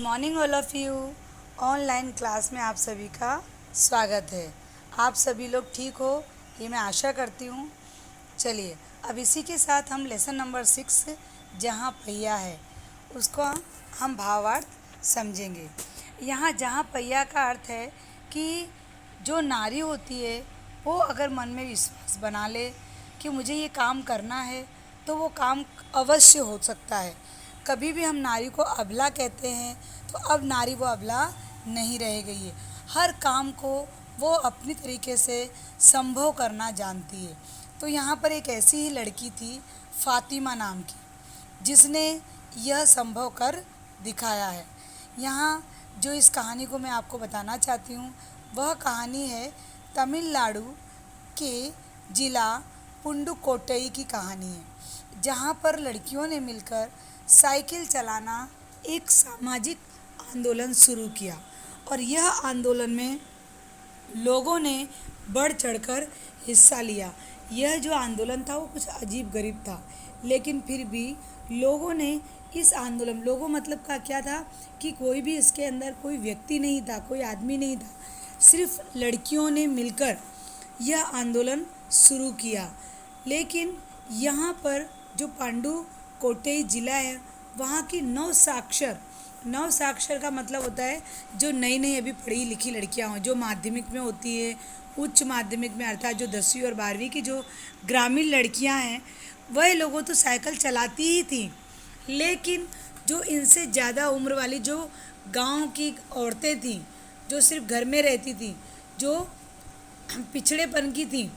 Morning all of you. Online class में आप सभी का स्वागत है। आप सभी लोग ठीक हो, ये मैं आशा करती हूँ। चलिए, अब इसी के साथ हम लेसन नंबर 6 जहाँ पहिया है उसको हम भावार्थ समझेंगे। यहाँ जहाँ पहिया का अर्थ है कि जो नारी होती है वो अगर मन में विश्वास बना ले कि मुझे ये काम करना है तो वो काम अवश्य हो सकता है। कभी भी हम नारी को अबला कहते हैं तो अब नारी वो अबला नहीं रह गई है। हर काम को वो अपनी तरीके से संभव करना जानती है। तो यहाँ पर एक ऐसी ही लड़की थी फातिमा नाम की, जिसने यह संभव कर दिखाया है। यहाँ जो इस कहानी को मैं आपको बताना चाहती हूँ वह कहानी है तमिलनाडु के जिला पुडुकोट्टई की कहानी है, जहाँ पर लड़कियों ने मिलकर साइकिल चलाना एक सामाजिक आंदोलन शुरू किया और यह आंदोलन में लोगों ने बढ़ चढ़कर हिस्सा लिया। यह जो आंदोलन था वो कुछ अजीब गरीब था, लेकिन फिर भी लोगों ने इस आंदोलन, लोगों मतलब का क्या था कि कोई भी इसके अंदर कोई व्यक्ति नहीं था, कोई आदमी नहीं था, सिर्फ लड़कियों ने मिलकर यह आंदोलन शुरू किया। लेकिन यहाँ पर जो पुडुकोट्टई ज़िला है वहाँ की नव साक्षर का मतलब होता है जो नई नई अभी पढ़ी लिखी लड़कियाँ हों, जो माध्यमिक में होती है, उच्च माध्यमिक में अर्थात जो 10वीं और 12वीं की जो ग्रामीण लड़कियाँ हैं वह लोगों तो साइकिल चलाती ही थी, लेकिन जो इनसे ज़्यादा उम्र वाली जो गांव की औरतें थीं, जो सिर्फ घर में रहती थीं, जो पिछड़ेपन की थीं,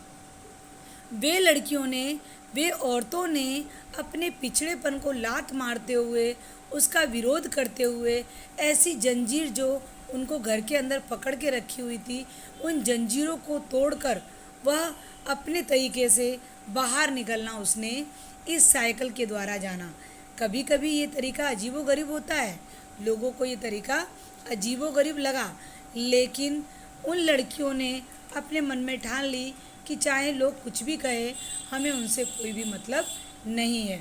वे औरतों ने अपने पिछड़ेपन को लात मारते हुए, उसका विरोध करते हुए, ऐसी जंजीर जो उनको घर के अंदर पकड़ के रखी हुई थी, उन जंजीरों को तोड़कर वह अपने तरीके से बाहर निकलना उसने इस साइकिल के द्वारा जाना। कभी कभी ये तरीका अजीबोगरीब होता है, लोगों को ये तरीका अजीबोगरीब लगा, लेकिन उन लड़कियों ने अपने मन में ठान ली कि चाहे लोग कुछ भी कहें, हमें उनसे कोई भी मतलब नहीं है।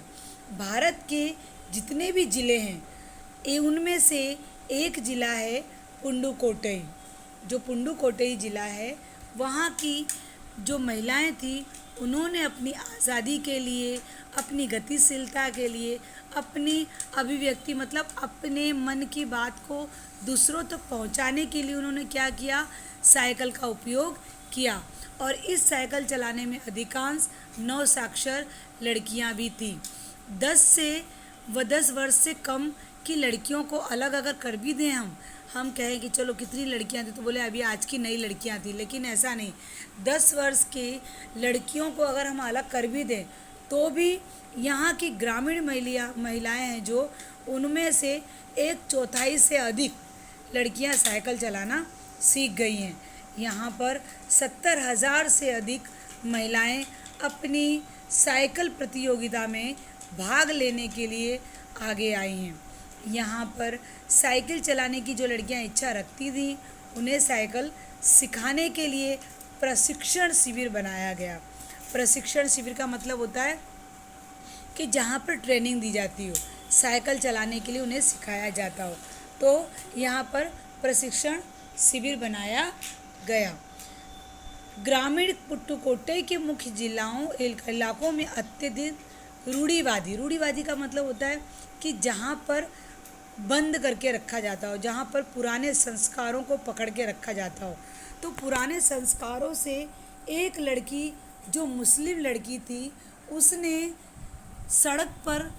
भारत के जितने भी ज़िले हैं उनमें से एक ज़िला है पुडुकोट्टई। जो पुडुकोट्टई ज़िला है वहाँ की जो महिलाएं थी उन्होंने अपनी आज़ादी के लिए, अपनी गतिशीलता के लिए, अपनी अभिव्यक्ति मतलब अपने मन की बात को दूसरों तक पहुंचाने के लिए उन्होंने क्या किया, साइकिल का उपयोग किया। और इस साइकिल चलाने में अधिकांश नवसाक्षर लड़कियां भी थीं। 10 वर्ष से कम की लड़कियों को अलग अगर कर भी दें, हम कहें कि चलो कितनी लड़कियां थी तो बोले अभी आज की नई लड़कियां थी, लेकिन ऐसा नहीं। 10 वर्ष के लड़कियों को अगर हम अलग कर भी दें तो भी यहाँ की ग्रामीण महिलाएं हैं जो उनमें से 1/4 से अधिक लड़कियां साइकिल चलाना सीख गई हैं। यहाँ पर 70,000 से अधिक महिलाएं अपनी साइकिल प्रतियोगिता में भाग लेने के लिए आगे आई हैं। यहाँ पर साइकिल चलाने की जो लड़कियाँ इच्छा रखती थी उन्हें साइकिल सिखाने के लिए प्रशिक्षण शिविर बनाया गया। प्रशिक्षण शिविर का मतलब होता है कि जहाँ पर ट्रेनिंग दी जाती हो, साइकिल चलाने के लिए उन्हें सिखाया जाता हो, तो यहाँ पर प्रशिक्षण शिविर बनाया गया। ग्रामीण पुडुकोट्टई के मुख्य इलाकों में अत्यधिक रूढ़िवादी का मतलब होता है कि जहाँ पर बंद करके रखा जाता हो, जहाँ पर पुराने संस्कारों को पकड़ के रखा जाता हो। तो पुराने संस्कारों से एक लड़की जो मुस्लिम लड़की थी उसने सड़क पर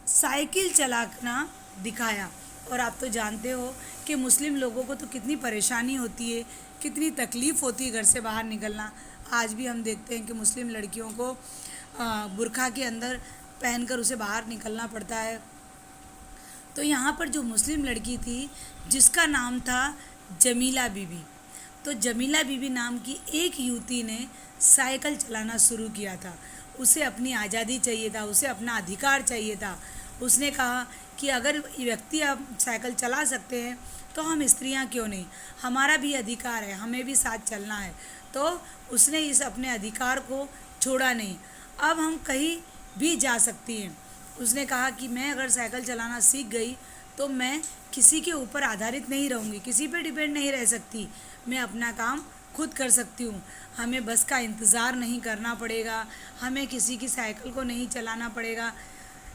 साइकिल चलाना दिखाया। और आप तो जानते हो कि मुस्लिम लोगों को तो कितनी परेशानी होती है, कितनी तकलीफ़ होती है घर से बाहर निकलना। आज भी हम देखते हैं कि मुस्लिम लड़कियों को बुर्का के अंदर पहनकर उसे बाहर निकलना पड़ता है। तो यहाँ पर जो मुस्लिम लड़की थी जिसका नाम था जमीला बीबी, तो जमीला बीबी नाम की एक युवती ने साइकिल चलाना शुरू किया था। उसे अपनी आज़ादी चाहिए था, उसे अपना अधिकार चाहिए था। उसने कहा कि अगर व्यक्ति आप साइकिल चला सकते हैं तो हम स्त्रियां क्यों नहीं, हमारा भी अधिकार है, हमें भी साथ चलना है। तो उसने इस अपने अधिकार को छोड़ा नहीं। अब हम कहीं भी जा सकती हैं। उसने कहा कि मैं अगर साइकिल चलाना सीख गई तो मैं किसी के ऊपर आधारित नहीं रहूँगी, किसी पे डिपेंड नहीं रह सकती। मैं अपना काम खुद कर सकती हूँ। हमें बस का इंतज़ार नहीं करना पड़ेगा, हमें किसी की साइकिल को नहीं चलाना पड़ेगा।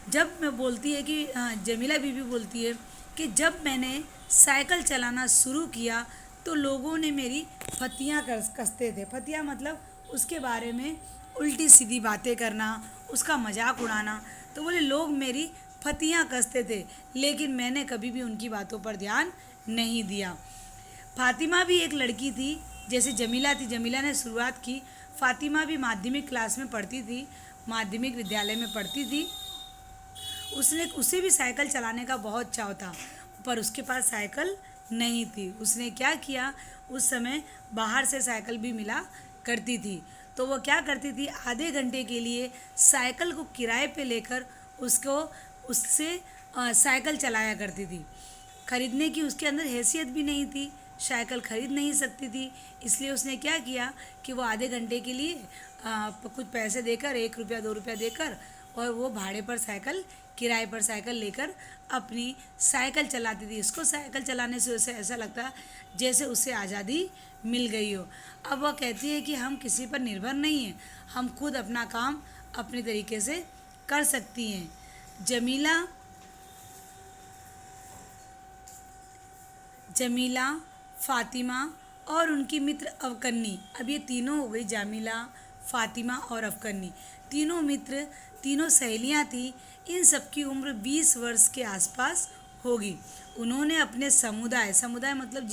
जब मैं बोलती है कि जमीला बीबी बोलती है कि जब मैंने साइकिल चलाना शुरू किया तो लोगों ने मेरी फतियाँ कसते थे। फतियाँ मतलब उसके बारे में उल्टी सीधी बातें करना, उसका मजाक उड़ाना। तो बोले लोग मेरी फतियाँ कसते थे, लेकिन मैंने कभी भी उनकी बातों पर ध्यान नहीं दिया। फातिमा भी एक लड़की थी, जैसे जमीला थी। जमीला ने शुरुआत की। फातिमा भी माध्यमिक क्लास में पढ़ती थी, माध्यमिक विद्यालय में पढ़ती थी। उसे भी साइकिल चलाने का बहुत चाव था, पर उसके पास साइकिल नहीं थी। उसने क्या किया, उस समय बाहर से साइकिल भी मिला करती थी, तो वो क्या करती थी, आधे घंटे के लिए साइकिल को किराए पे लेकर उससे साइकिल चलाया करती थी। खरीदने की उसके अंदर हैसियत भी नहीं थी, साइकिल खरीद नहीं सकती थी। इसलिए उसने क्या किया कि वो आधे घंटे के लिए कुछ पैसे देकर, 1 रुपया 2 रुपया देकर, और वो भाड़े पर साइकिल, किराए पर साइकिल लेकर अपनी साइकिल चलाती थी। इसको साइकिल चलाने से उसे ऐसा लगता जैसे उसे आज़ादी मिल गई हो। अब वह कहती है कि हम किसी पर निर्भर नहीं हैं, हम खुद अपना काम अपने तरीके से कर सकती हैं। जमीला, फातिमा और उनकी मित्र अवकन्नी, अब ये तीनों हो गई, जामिला, फातिमा और अवकन्नी। तीनों मित्र, तीनों सहेलियां थी। इन सबकी उम्र 20 वर्ष के आसपास होगी। उन्होंने अपने समुदाय मतलब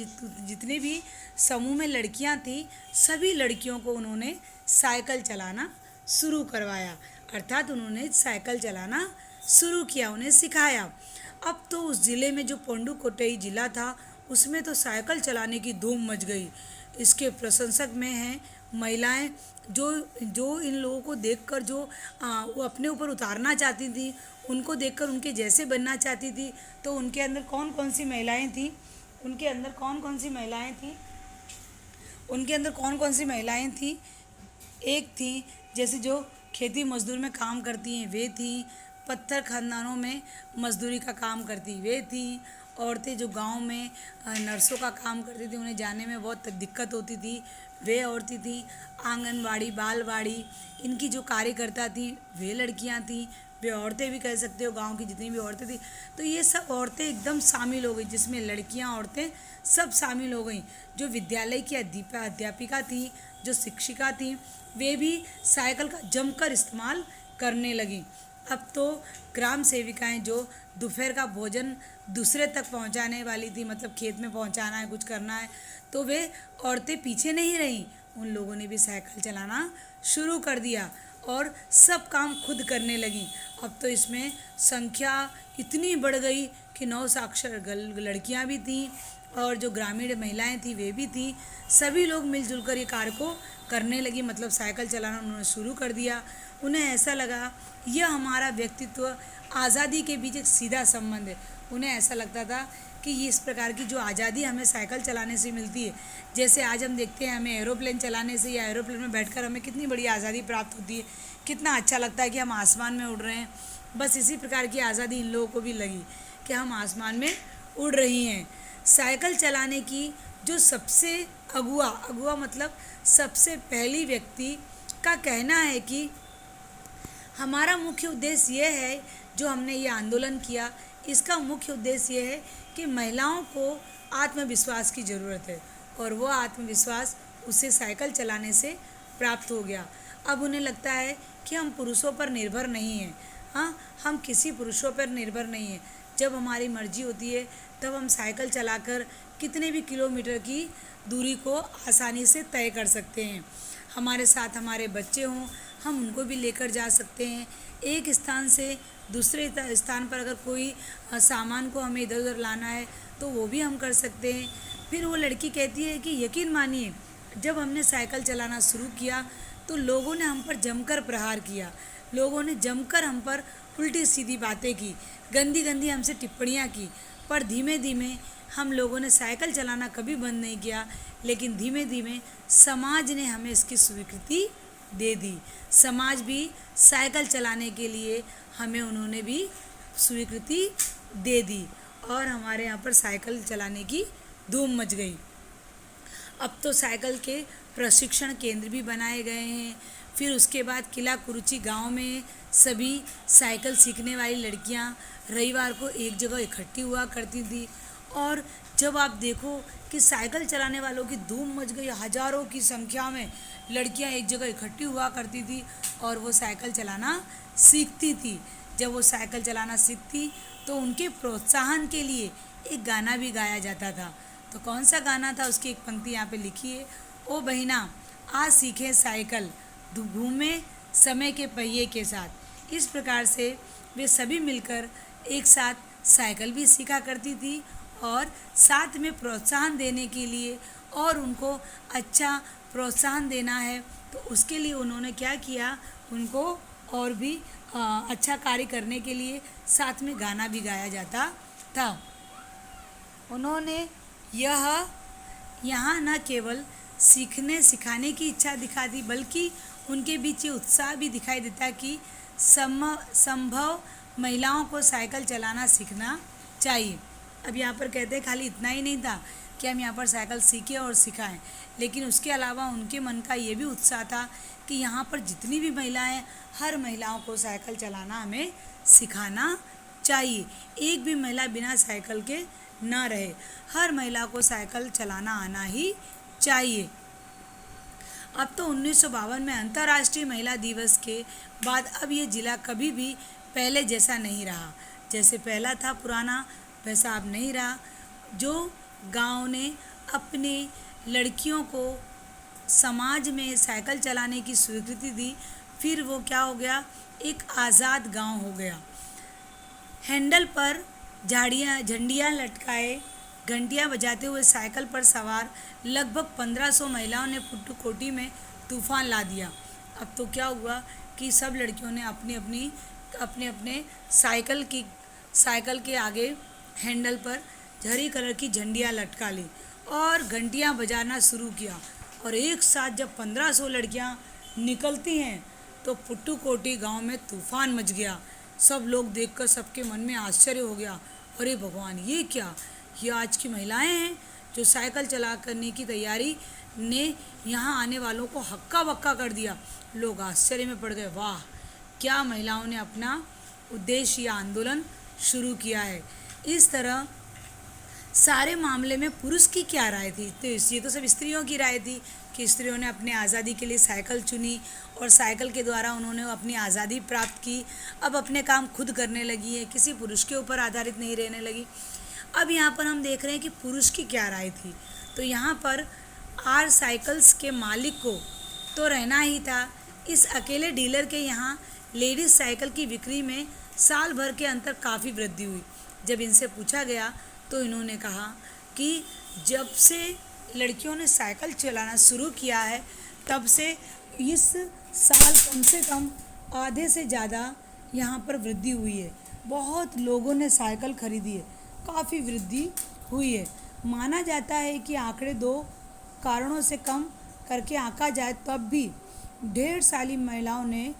जितने भी समूह में लड़कियां थी, सभी लड़कियों को उन्होंने साइकिल चलाना शुरू करवाया, अर्थात उन्होंने साइकिल चलाना शुरू किया, उन्हें सिखाया। अब तो उस ज़िले में जो पुडुकोट्टई ज़िला था, उसमें तो साइकिल चलाने की धूम मच गई। इसके प्रशंसक में हैं महिलाएं, जो इन लोगों को देखकर वो अपने ऊपर उतारना चाहती थी, उनको देखकर उनके जैसे बनना चाहती थी। तो उनके अंदर कौन कौन सी महिलाएं थीं उनके अंदर कौन कौन सी महिलाएं थीं उनके अंदर कौन कौन सी महिलाएं थीं? एक थी जैसे जो खेती मजदूर में काम करती हैं, वे थी। पत्थर खदानों में मजदूरी का काम करती, वे थी। औरतें जो गांव में नर्सों का काम करती थी, उन्हें जाने में बहुत दिक्कत होती थी, वे औरतें थी। आंगनवाड़ी, बालवाड़ी, इनकी जो कार्यकर्ता थी, वे लड़कियां थी। वे औरतें भी कह सकते हो, गांव की जितनी भी औरतें थी। तो ये सब औरतें एकदम शामिल हो गई, जिसमें लड़कियां, औरतें सब शामिल हो गई। जो विद्यालय की अध्यापिका थी, जो शिक्षिका थी, वे भी साइकिल का जमकर इस्तेमाल करने लगी। अब तो ग्राम सेविकाएं जो दोपहर का भोजन दूसरे तक पहुंचाने वाली थी, मतलब खेत में पहुंचाना है, कुछ करना है, तो वे औरतें पीछे नहीं रहीं। उन लोगों ने भी साइकिल चलाना शुरू कर दिया और सब काम खुद करने लगी। अब तो इसमें संख्या इतनी बढ़ गई कि 9 साक्षर लड़कियां भी थीं और जो ग्रामीण महिलाएं थीं वे भी थीं। सभी लोग मिलजुल कर ये कार्य को करने लगी, मतलब साइकिल चलाना उन्होंने शुरू कर दिया। उन्हें ऐसा लगा यह हमारा व्यक्तित्व, आज़ादी के बीच एक सीधा संबंध है। उन्हें ऐसा लगता था कि ये इस प्रकार की जो आज़ादी हमें साइकिल चलाने से मिलती है, जैसे आज हम देखते हैं हमें एरोप्लेन चलाने से या एरोप्लेन में बैठकर हमें कितनी बड़ी आज़ादी प्राप्त होती है, कितना अच्छा लगता है कि हम आसमान में उड़ रहे हैं। बस इसी प्रकार की आज़ादी इन लोगों को भी लगी कि हम आसमान में उड़ रही हैं। साइकिल चलाने की जो सबसे अगुआ मतलब सबसे पहली व्यक्ति का कहना है कि हमारा मुख्य उद्देश्य ये है, जो हमने ये आंदोलन किया, इसका मुख्य उद्देश्य ये है कि महिलाओं को आत्मविश्वास की ज़रूरत है और वो आत्मविश्वास उसे साइकिल चलाने से प्राप्त हो गया। अब उन्हें लगता है कि हम पुरुषों पर निर्भर नहीं हैं। हाँ, हम किसी पुरुषों पर निर्भर नहीं हैं। जब हमारी मर्जी होती है तब हम साइकिल चलाकर कितने भी किलोमीटर की दूरी को आसानी से तय कर सकते हैं। हमारे साथ हमारे बच्चे हों, हम उनको भी लेकर जा सकते हैं। एक स्थान से दूसरे स्थान पर अगर कोई सामान को हमें इधर उधर लाना है तो वो भी हम कर सकते हैं। फिर वो लड़की कहती है कि यकीन मानिए, जब हमने साइकिल चलाना शुरू किया तो लोगों ने हम पर जमकर प्रहार किया, लोगों ने जमकर हम पर उल्टी सीधी बातें की, गंदी गंदी हमसे टिप्पणियाँ की। पर धीमे धीमे हम लोगों ने साइकिल चलाना कभी बंद नहीं किया, लेकिन धीमे धीमे समाज ने हमें इसकी स्वीकृति दे दी। समाज भी साइकिल चलाने के लिए उन्होंने भी स्वीकृति दे दी और हमारे यहाँ पर साइकिल चलाने की धूम मच गई। अब तो साइकिल के प्रशिक्षण केंद्र भी बनाए गए हैं। फिर उसके बाद किला कुरुची गांव में सभी साइकिल सीखने वाली लड़कियां रविवार को एक जगह इकट्ठी हुआ करती थी। और जब आप देखो कि साइकिल चलाने वालों की धूम मच गई, हजारों की संख्या में लड़कियां एक जगह इकट्ठी हुआ करती थी और वो साइकिल चलाना सीखती थी। जब वो साइकिल चलाना सीखती तो उनके प्रोत्साहन के लिए एक गाना भी गाया जाता था। तो कौन सा गाना था, उसकी एक पंक्ति यहाँ पे लिखी है। ओ बहिना आज सीखे साइकिल, घूमे समय के पहिए के साथ। इस प्रकार से वे सभी मिलकर एक साथ साइकिल भी सीखा करती थी और साथ में प्रोत्साहन देने के लिए, और उनको अच्छा प्रोत्साहन देना है तो उसके लिए उन्होंने क्या किया, उनको और भी अच्छा कार्य करने के लिए साथ में गाना भी गाया जाता था। उन्होंने यहाँ न केवल सीखने सिखाने की इच्छा दिखा दी, बल्कि उनके बीच ये उत्साह भी दिखाई देता कि संभव महिलाओं को साइकिल चलाना सीखना चाहिए। अब यहाँ पर कहते हैं खाली इतना ही नहीं था कि हम यहाँ पर साइकिल सीखें और सिखाएं, लेकिन उसके अलावा उनके मन का ये भी उत्साह था कि यहाँ पर जितनी भी महिलाएं, हर महिलाओं को साइकिल चलाना हमें सिखाना चाहिए। एक भी महिला बिना साइकिल के न रहे, हर महिला को साइकिल चलाना आना ही चाहिए। अब तो 1952 में अंतर्राष्ट्रीय महिला दिवस के बाद अब ये जिला कभी भी पहले जैसा नहीं रहा। जैसे पहला था पुराना, वैसा अब नहीं रहा। जो गांव ने अपने लड़कियों को समाज में साइकिल चलाने की स्वीकृति दी, फिर वो क्या हो गया, एक आज़ाद गांव हो गया। हैंडल पर झंडियाँ लटकाए, घंटियाँ बजाते हुए साइकिल पर सवार लगभग 1500 महिलाओं ने पुट्टुकोटी में तूफान ला दिया। अब तो क्या हुआ कि सब लड़कियों ने अपने अपने साइकिल के आगे हैंडल पर हरी कलर की झंडियाँ लटका ली और घंटियाँ बजाना शुरू किया। और एक साथ जब 1500 लड़कियाँ निकलती हैं तो पुट्टुकोटी गांव में तूफान मच गया। सब लोग देखकर सबके मन में आश्चर्य हो गया, अरे भगवान ये क्या, ये आज की महिलाएं हैं जो साइकिल चला करने की तैयारी ने यहाँ आने वालों को हक्का बक्का कर दिया। लोग आश्चर्य में पड़ गए, वाह क्या महिलाओं ने अपना उद्देश्य या आंदोलन शुरू किया है। इस तरह सारे मामले में पुरुष की क्या राय थी, तो ये तो सब स्त्रियों की राय थी कि स्त्रियों ने अपने आज़ादी के लिए साइकिल चुनी और साइकिल के द्वारा उन्होंने अपनी आज़ादी प्राप्त की। अब अपने काम खुद करने लगी है, किसी पुरुष के ऊपर आधारित नहीं रहने लगी। अब यहाँ पर हम देख रहे हैं कि पुरुष की क्या राय थी। तो यहाँ पर आर साइकिल्स के मालिक को तो रहना ही था। इस अकेले डीलर के यहाँ लेडीज साइकिल की बिक्री में साल भर के अंतर काफ़ी वृद्धि हुई। जब इनसे पूछा गया तो इन्होंने कहा कि जब से लड़कियों ने साइकिल चलाना शुरू किया है तब से इस साल कम से कम आधे से ज़्यादा यहाँ पर वृद्धि हुई है। बहुत लोगों ने साइकिल खरीदी है, काफ़ी वृद्धि हुई है। माना जाता है कि आंकड़े 2 कारणों से कम करके आंका जाए तब भी ढेर सारी महिलाओं ने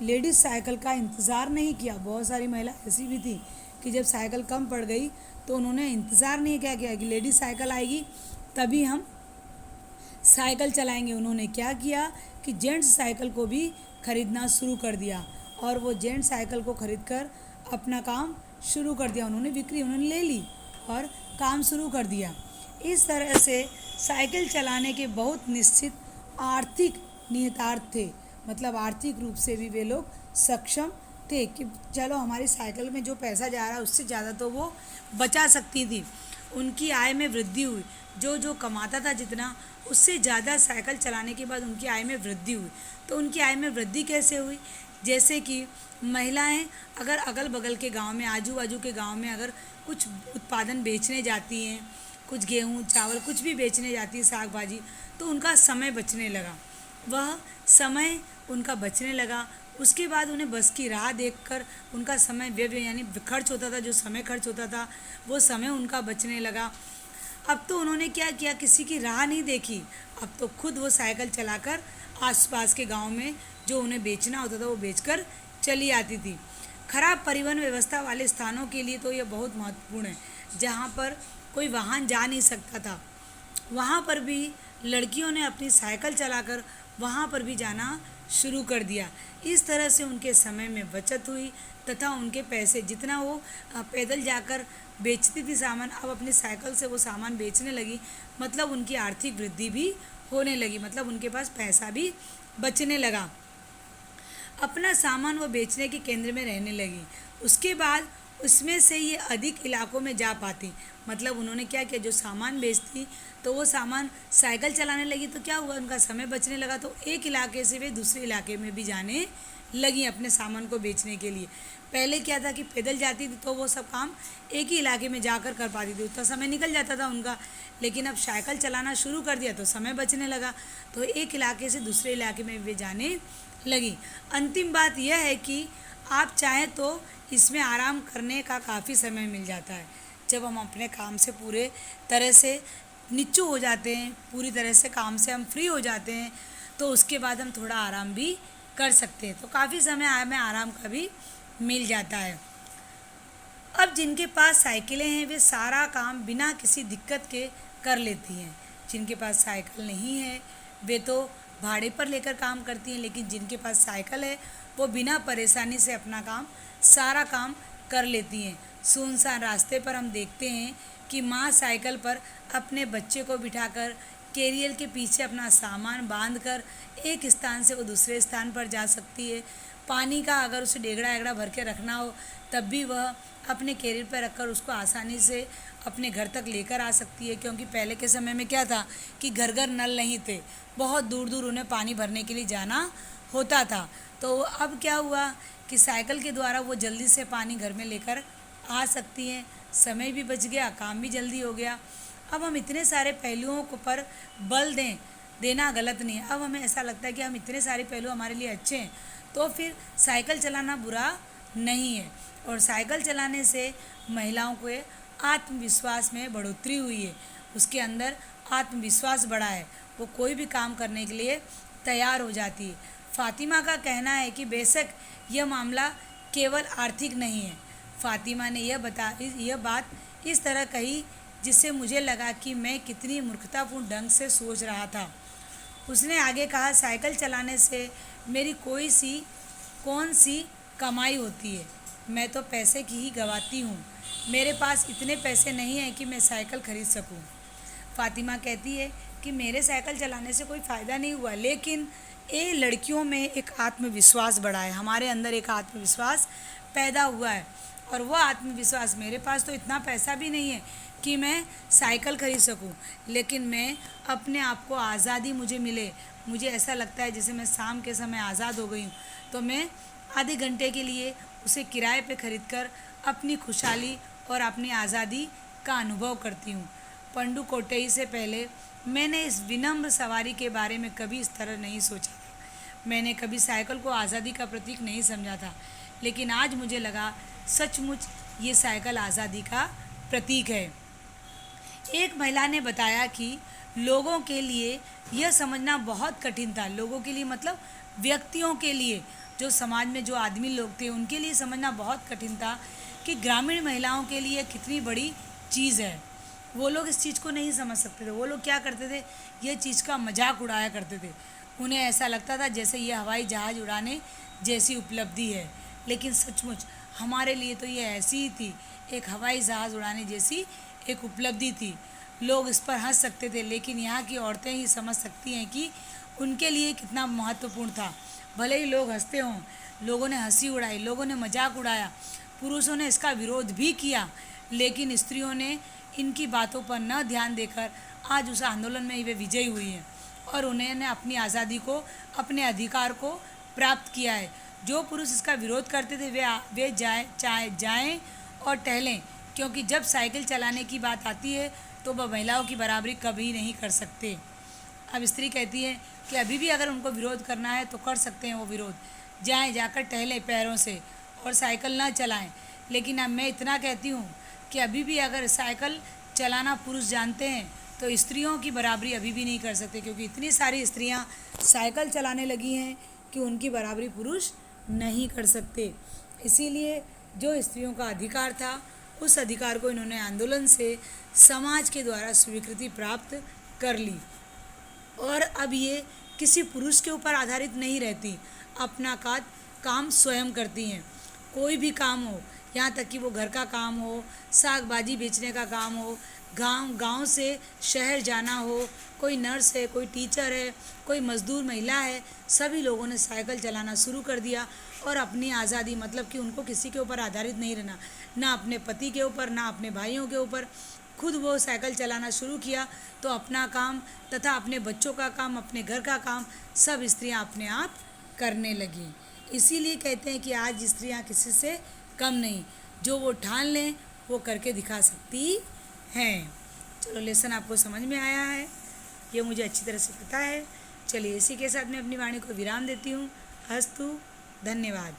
लेडीज साइकिल का इंतज़ार नहीं किया। बहुत सारी महिला ऐसी भी थी कि जब साइकिल कम पड़ गई तो उन्होंने इंतज़ार नहीं किया कि लेडीज साइकिल आएगी तभी हम साइकिल चलाएंगे। उन्होंने क्या किया कि जेंट्स साइकिल को भी ख़रीदना शुरू कर दिया और वो जेंट्स साइकिल को ख़रीद कर अपना काम शुरू कर दिया। उन्होंने ले ली और काम शुरू कर दिया। इस तरह से साइकिल चलाने के बहुत निश्चित आर्थिक निहितार्थ थे, मतलब आर्थिक रूप से भी वे लोग सक्षम थे कि चलो हमारी साइकिल में जो पैसा जा रहा है उससे ज़्यादा तो वो बचा सकती थी। उनकी आय में वृद्धि हुई, जो कमाता था जितना उससे ज़्यादा साइकिल चलाने के बाद उनकी आय में वृद्धि हुई। तो उनकी आय में वृद्धि कैसे हुई, जैसे कि महिलाएं अगर अगल बगल के गांव में, आजू बाजू के गांव में अगर कुछ उत्पादन बेचने जाती हैं, कुछ गेहूँ चावल कुछ भी बेचने जाती है, साग भाजी, तो उनका समय बचने लगा। वह समय उनका बचने लगा। उसके बाद उन्हें बस की राह देखकर उनका समय व्यय यानी खर्च होता था, जो समय खर्च होता था वो समय उनका बचने लगा। अब तो उन्होंने क्या किया, किसी की राह नहीं देखी, अब तो खुद वो साइकिल चलाकर आसपास के गांव में जो उन्हें बेचना होता था वो बेचकर चली आती थी। खराब परिवहन व्यवस्था वाले स्थानों के लिए तो ये बहुत महत्वपूर्ण है। जहाँ पर कोई वाहन जा नहीं सकता था, वहाँ पर भी लड़कियों ने अपनी साइकिल चलाकर वहाँ पर भी जाना शुरू कर दिया। इस तरह से उनके समय में बचत हुई तथा उनके पैसे जितना वो पैदल जाकर बेचती थी सामान, अब अपनी साइकिल से वो सामान बेचने लगी, मतलब उनकी आर्थिक वृद्धि भी होने लगी, मतलब उनके पास पैसा भी बचने लगा। अपना सामान वो बेचने के केंद्र में रहने लगी। उसके बाद उसमें से ये अधिक इलाकों में जा पाती, मतलब उन्होंने क्या किया, जो सामान बेचती तो वो सामान साइकिल चलाने लगी तो क्या हुआ, उनका समय बचने लगा, तो एक इलाके से वे दूसरे इलाके में भी जाने लगी अपने सामान को बेचने के लिए। पहले क्या था कि पैदल जाती थी तो वो सब काम एक ही इलाके में जाकर कर पाती थी, उतना समय निकल जाता था उनका, लेकिन अब साइकिल चलाना शुरू कर दिया तो समय बचने लगा, तो एक इलाके से दूसरे इलाके में वे जाने लगी। अंतिम बात यह है कि आप चाहें तो इसमें आराम करने का काफ़ी समय मिल जाता है। जब हम अपने काम से पूरे तरह से निच्चू हो जाते हैं, पूरी तरह से काम से हम फ्री हो जाते हैं, तो उसके बाद हम थोड़ा आराम भी कर सकते हैं, तो काफ़ी समय हमें आराम का भी मिल जाता है। अब जिनके पास साइकिलें हैं वे सारा काम बिना किसी दिक्कत के कर लेती हैं। जिनके पास साइकिल नहीं है वे तो भाड़े पर लेकर काम करती हैं, लेकिन जिनके पास साइकिल है वो बिना परेशानी से अपना काम सारा काम कर लेती हैं। सुनसान रास्ते पर हम देखते हैं कि माँ साइकिल पर अपने बच्चे को बिठाकर कैरियर के पीछे अपना सामान बांधकर एक स्थान से वो दूसरे स्थान पर जा सकती है। पानी का अगर उसे डेगड़ा एगड़ा भर के रखना हो तब भी वह अपने कैरियर पर रखकर उसको आसानी से अपने घर तक लेकर आ सकती है, क्योंकि पहले के समय में क्या था कि घर घर नल नहीं थे, बहुत दूर दूर उन्हें पानी भरने के लिए जाना होता था। तो अब क्या हुआ कि साइकिल के द्वारा वो जल्दी से पानी घर में लेकर आ सकती हैं, समय भी बच गया, काम भी जल्दी हो गया। अब हम इतने सारे पहलुओं को पर बल देना गलत नहीं है। अब हमें ऐसा लगता है कि हम इतने सारे पहलू हमारे लिए अच्छे हैं तो फिर साइकिल चलाना बुरा नहीं है, और साइकिल चलाने से महिलाओं को आत्मविश्वास में बढ़ोतरी हुई है, उसके अंदर आत्मविश्वास बढ़ा है, वो कोई भी काम करने के लिए तैयार हो जाती है। फातिमा का कहना है कि बेशक यह मामला केवल आर्थिक नहीं है। फातिमा ने यह बात इस तरह कही जिससे मुझे लगा कि मैं कितनी मूर्खतापूर्ण ढंग से सोच रहा था। उसने आगे कहा, साइकिल चलाने से मेरी कौन सी कमाई होती है, मैं तो पैसे की ही गवाती हूँ। मेरे पास इतने पैसे नहीं हैं कि मैं साइकिल खरीद सकूँ। फातिमा कहती है कि मेरे साइकिल चलाने से कोई फ़ायदा नहीं हुआ, लेकिन ये लड़कियों में एक आत्मविश्वास बढ़ा है, हमारे अंदर एक आत्मविश्वास पैदा हुआ है, और वह आत्मविश्वास, मेरे पास तो इतना पैसा भी नहीं है कि मैं साइकिल खरीद सकूं, लेकिन मैं अपने आप को आज़ादी मुझे मिले, मुझे ऐसा लगता है जैसे मैं शाम के समय आज़ाद हो गई हूँ, तो मैं आधे घंटे के लिए उसे किराए पे खरीद कर अपनी खुशहाली और अपनी आज़ादी का अनुभव करती हूँ। पंडू कोट्टेई से पहले मैंने इस विनम्र सवारी के बारे में कभी इस तरह नहीं सोचा था। मैंने कभी साइकिल को आज़ादी का प्रतीक नहीं समझा था, लेकिन आज मुझे लगा सचमुच ये साइकिल आज़ादी का प्रतीक है। एक महिला ने बताया कि लोगों के लिए यह समझना बहुत कठिन था, लोगों के लिए मतलब व्यक्तियों के लिए, जो समाज में जो आदमी लोग थे उनके लिए समझना बहुत कठिन था कि ग्रामीण महिलाओं के लिए कितनी बड़ी चीज़ है। वो लोग इस चीज़ को नहीं समझ सकते थे। वो लोग क्या करते थे, ये चीज़ का मजाक उड़ाया करते थे। उन्हें ऐसा लगता था जैसे ये हवाई जहाज़ उड़ाने जैसी उपलब्धि है, लेकिन सचमुच हमारे लिए तो ये ऐसी ही थी, एक हवाई जहाज़ उड़ाने जैसी एक उपलब्धि थी। लोग इस पर हंस सकते थे, लेकिन यहाँ की औरतें ही समझ सकती हैं कि उनके लिए कितना महत्वपूर्ण था। भले ही लोग हंसते हों, लोगों ने हंसी उड़ाई, लोगों ने मजाक उड़ाया, पुरुषों ने इसका विरोध भी किया, लेकिन स्त्रियों ने इनकी बातों पर न ध्यान देकर आज उस आंदोलन में वे विजयी हुई हैं और उन्होंने अपनी आज़ादी को, अपने अधिकार को प्राप्त किया है। जो पुरुष इसका विरोध करते थे वे जाएं और टहलें, क्योंकि जब साइकिल चलाने की बात आती है तो वह महिलाओं की बराबरी कभी नहीं कर सकते। अब स्त्री कहती है कि अभी भी अगर उनको विरोध करना है तो कर सकते हैं वो विरोध, जाकर टहलें पैरों से और साइकिल ना चलाएं। लेकिन अब मैं इतना कहती हूँ कि अभी भी अगर साइकिल चलाना पुरुष जानते हैं तो स्त्रियों की बराबरी अभी भी नहीं कर सकते, क्योंकि इतनी सारी स्त्रियाँ साइकिल चलाने लगी हैं कि उनकी बराबरी पुरुष नहीं कर सकते। इसीलिए जो स्त्रियों का अधिकार था उस अधिकार को इन्होंने आंदोलन से समाज के द्वारा स्वीकृति प्राप्त कर ली। और अब ये किसी पुरुष के ऊपर आधारित नहीं रहती, अपना काम स्वयं करती हैं। कोई भी काम हो, यहाँ तक कि वो घर का काम हो, साग भाजी बेचने का काम हो, गांव से शहर जाना हो, कोई नर्स है, कोई टीचर है, कोई मजदूर महिला है, सभी लोगों ने साइकिल चलाना शुरू कर दिया और अपनी आज़ादी, मतलब कि उनको किसी के ऊपर आधारित नहीं रहना, ना अपने पति के ऊपर, ना अपने भाइयों के ऊपर। खुद वो साइकिल चलाना शुरू किया तो अपना काम तथा अपने बच्चों का काम, अपने घर का काम सब स्त्रियां अपने आप करने लगी। इसीलिए कहते हैं कि आज स्त्रियां किसी से कम नहीं, जो वो ठान लें वो करके दिखा सकती हैं। चलो, लेसन आपको समझ में आया है, ये मुझे अच्छी तरह से पता है। चलिए, इसी के साथ मैं अपनी वाणी को विराम देती हूँ। अस्तु, धन्यवाद।